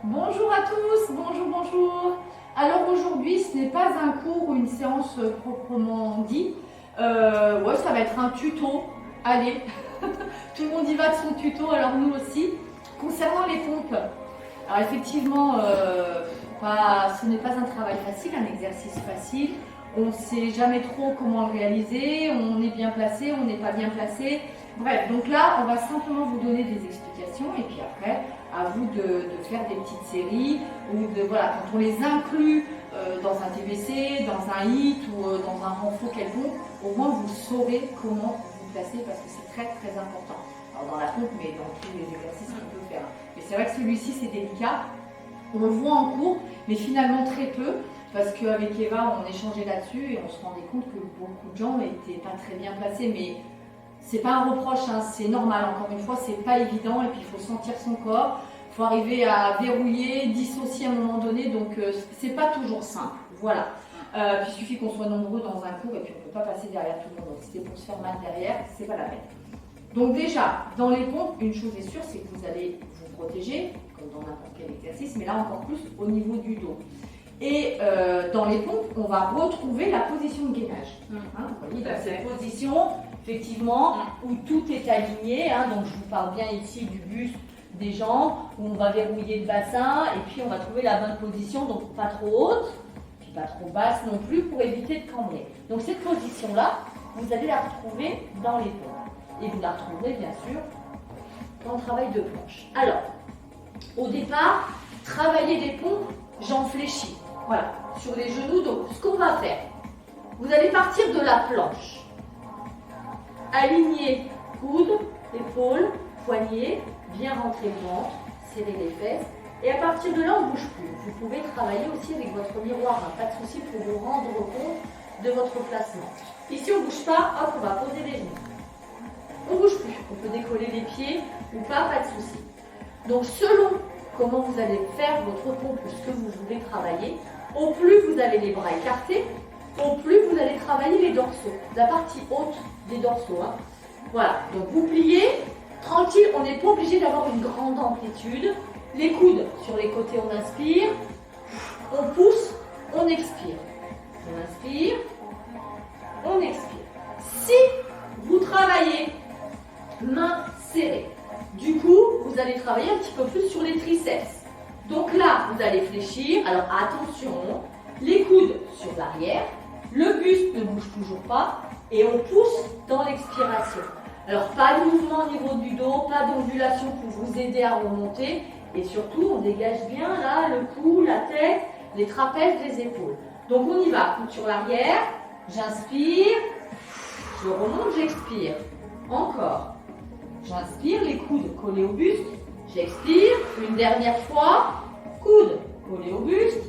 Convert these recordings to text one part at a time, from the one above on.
Bonjour à tous, bonjour. Alors aujourd'hui, ce n'est pas un cours ou une séance proprement dit. Ouais, ça va être un tuto. Allez, tout le monde y va de son tuto, alors nous aussi. Concernant les pompes, alors effectivement, ce n'est pas un travail facile, un exercice facile. On ne sait jamais trop comment le réaliser, on est bien placé, on n'est pas bien placé. Bref, donc là, on va simplement vous donner des explications et puis après, à vous de faire des petites séries ou voilà, quand on les inclut dans un TBC, dans un HIIT ou dans un renfort quelconque, au moins vous saurez comment vous placer parce que c'est très important. Alors dans la pompe, mais dans tous les exercices qu'on peut faire. Mais c'est vrai que celui-ci, c'est délicat. On le voit en cours, mais finalement très peu. Parce qu'avec Eva, on échangeait là-dessus et on se rendait compte que beaucoup de gens n'étaient pas très bien placés. Mais c'est pas un reproche, hein, c'est normal. Encore une fois, c'est pas évident et puis il faut sentir son corps. Il faut arriver à verrouiller, dissocier à un moment donné. Donc c'est pas toujours simple. Voilà. Puis il suffit qu'on soit nombreux dans un cours et puis on peut pas passer derrière tout le monde. Donc si c'est pour se faire mal derrière, c'est pas la peine. Donc déjà, dans les pompes, une chose est sûre, c'est que vous allez vous protéger, comme dans n'importe quel exercice, mais là encore plus au niveau du dos. Et dans les pompes, on va retrouver la position de gainage. Hein, vous voyez, dans cette position, effectivement, où tout est aligné. Hein, donc je vous parle bien ici du buste, des jambes, où on va verrouiller le bassin, et puis on va trouver la bonne position, donc pas trop haute, puis pas trop basse non plus, pour éviter de cambrer. Donc cette position-là, vous allez la retrouver dans les pompes. Et vous la retrouverez bien sûr dans le travail de planche. Alors, au départ, travailler des pompes, jambes fléchies. Voilà, sur les genoux. Donc, ce qu'on va faire, vous allez partir de la planche. Aligner coude, épaules, poignets, bien rentrer le ventre, serrer les fesses. Et à partir de là, on ne bouge plus. Vous pouvez travailler aussi avec votre miroir, hein, pas de souci pour vous rendre compte de votre placement. Ici, on ne bouge pas, hop, on va poser les genoux. On ne bouge plus. On peut décoller les pieds ou pas de souci. Donc, selon comment vous allez faire votre pompe ou ce que vous voulez travailler, au plus vous avez les bras écartés, au plus vous allez travailler les dorsaux, la partie haute des dorsaux. Hein. Voilà, donc vous pliez, tranquille, on n'est pas obligé d'avoir une grande amplitude. Les coudes sur les côtés, on inspire, on pousse, on expire. On inspire, on expire. Si vous travaillez main serrée, du coup, vous allez travailler un petit peu plus sur les triceps. Donc là, vous allez fléchir. Alors attention, les coudes sur l'arrière, le buste ne bouge toujours pas et on pousse dans l'expiration. Alors pas de mouvement au niveau du dos, pas d'ondulation pour vous aider à remonter et surtout, on dégage bien là le cou, la tête, les trapèzes, les épaules. Donc on y va, coude sur l'arrière, j'inspire, je remonte, j'expire. Encore. J'inspire, les coudes collés au buste, j'expire, une dernière fois, coudes collés au buste,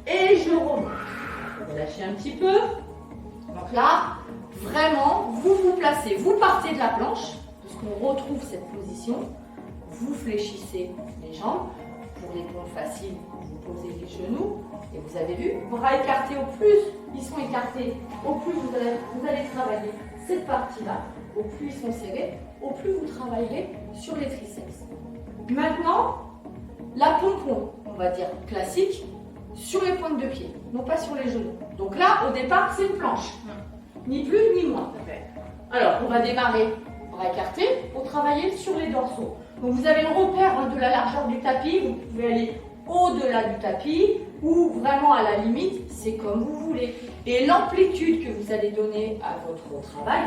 et je remonte. Relâchez un petit peu. Donc là, vraiment, vous vous placez, vous partez de la planche, parce qu'on retrouve cette position, vous fléchissez les jambes. Pour les pompes faciles, vous posez les genoux, et vous avez vu, bras écartés, au plus ils sont écartés, au plus vous allez travailler cette partie-là, au plus ils sont serrés, au plus vous travaillerez sur les triceps. Maintenant, la pompe, on va dire classique, sur les pointes de pied, non pas sur les genoux. Donc là, au départ, c'est une planche, ni plus ni moins. Alors, on va démarrer bras écartés pour travailler sur les dorsaux. Donc vous avez le repère de la largeur du tapis, vous pouvez aller au-delà du tapis ou vraiment à la limite, c'est comme vous voulez. Et l'amplitude que vous allez donner à votre travail,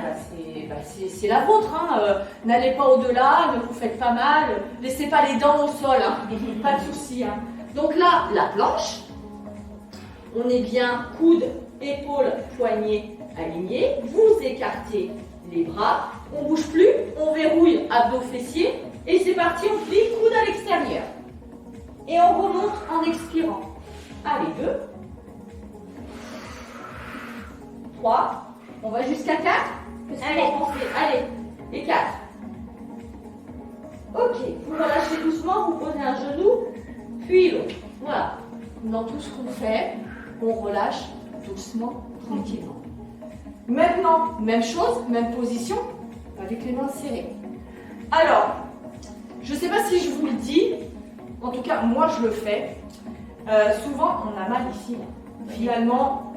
c'est la vôtre. Hein. N'allez pas au-delà, ne vous faites pas mal, laissez pas les dents au sol, hein. Pas de souci. Hein. Donc là, la planche, on est bien coude, épaules, poignets alignés, vous écartez les bras, on ne bouge plus, on verrouille abdos fessiers et c'est parti, on plie coude à l'extérieur. Et on remonte en expirant. Allez, 2, 3, on va jusqu'à 4. Qu'est-ce que vous en pensez? Allez, et 4. Ok, vous relâchez doucement, vous posez un genou, puis l'autre. Voilà. Dans tout ce qu'on fait, on relâche doucement, tranquillement. Maintenant, même chose, même position, avec les mains serrées. Alors, je ne sais pas si je vous le dis, En tout cas, moi je le fais. Souvent, on a mal ici. Finalement,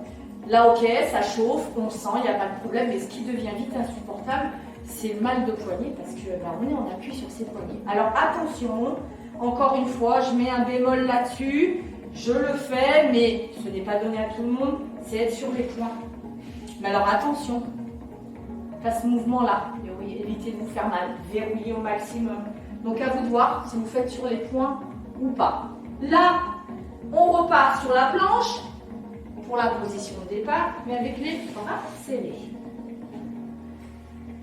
là, ok, ça chauffe, on sent, il n'y a pas de problème. Mais ce qui devient vite insupportable, c'est le mal de poignet parce que on est en appui sur ses poignets. Alors attention, encore une fois, je mets un bémol là-dessus. Je le fais, mais ce n'est pas donné à tout le monde. C'est être sur les points. Mais alors attention, pas ce mouvement-là. Évitez de vous faire mal. Verrouillez au maximum. Donc à vous de voir si vous faites sur les points ou pas. Là, on repart sur la planche pour la position de départ, mais avec les bras serrés.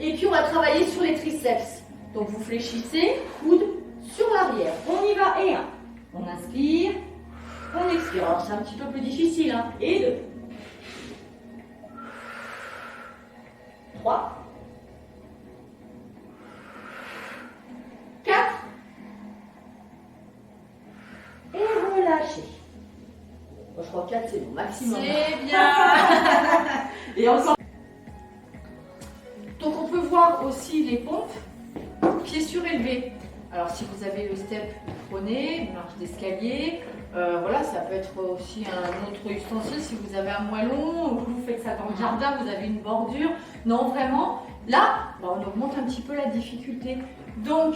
Et puis on va travailler sur les triceps. Donc vous fléchissez, coude sur l'arrière. On y va et 1. On inspire, on expire. Alors c'est un petit peu plus difficile. Hein. Et 2. 3. 4. Et relâchez. Bon, je crois que 4 c'est bon, maximum. C'est bien. Et encore. Donc on peut voir aussi les pompes, pieds surélevés. Alors si vous avez le step, prenez, une marche d'escalier. Voilà, ça peut être aussi un autre ustensile si vous avez un moellon ou que vous faites ça dans le jardin, vous avez une bordure. Non, vraiment, là, on augmente un petit peu la difficulté. Donc,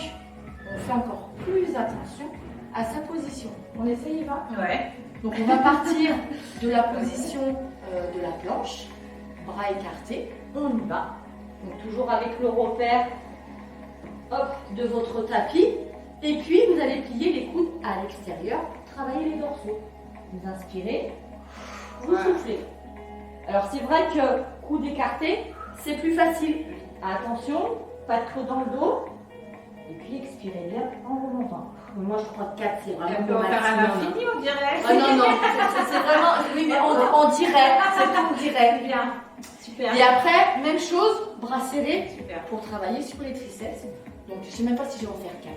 on fait encore plus attention à sa position. On essaye, Eva ? Ouais. Donc on va partir de la position de la planche, bras écartés, on y va. Donc toujours avec le repère hop, de votre tapis. Et puis vous allez plier les coudes à l'extérieur, travailler les dorsaux. Vous inspirez, vous soufflez. Alors c'est vrai que coudes écartés, c'est plus facile. Attention, pas de creux dans le dos. Et puis expirez bien en remontant. Moi je crois que 4 c'est vraiment On peut le en faire à maximum. l'infini, on dirait. Ah non, non, c'est vraiment. Oui, mais on dirait, c'est tout, on dirait. Bien. Super. Et après, même chose, bras serrés Super. pour travailler sur les triceps. Donc je sais même pas si je vais en faire 4.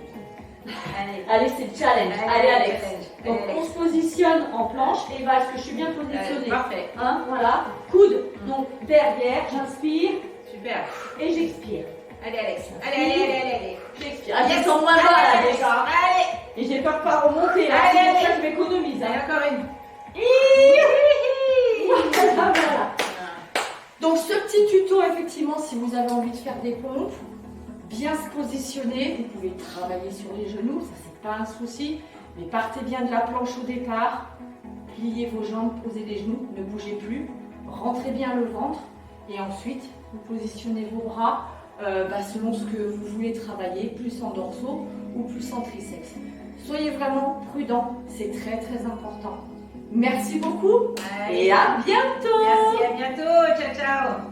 Allez. Allez, c'est le challenge. Allez, Alex. Donc Allez. on se positionne en planche. Et est-ce que je suis bien positionnée? Parfait. Hein, voilà. Coude, donc derrière, j'inspire Super. et j'expire. Allez, Alex. Allez. J'expire. Ah, je sens moins bas là déjà. Allez. Et j'ai peur de pas remonter. Hein. Allez, C'est pour allez. ça que je m'économise. Allez, Hein. encore une. Voilà, voilà. Donc ce petit tuto, effectivement, si vous avez envie de faire des pompes, bien se positionner, vous pouvez travailler sur les genoux, ça c'est pas un souci, mais partez bien de la planche au départ, pliez vos jambes, posez les genoux, ne bougez plus, rentrez bien le ventre et ensuite vous positionnez vos bras selon ce que vous voulez travailler, plus en dorsaux ou plus en triceps. Soyez vraiment prudents, c'est très très important. Merci beaucoup Allez. et à bientôt. Merci, à bientôt. Ciao, ciao.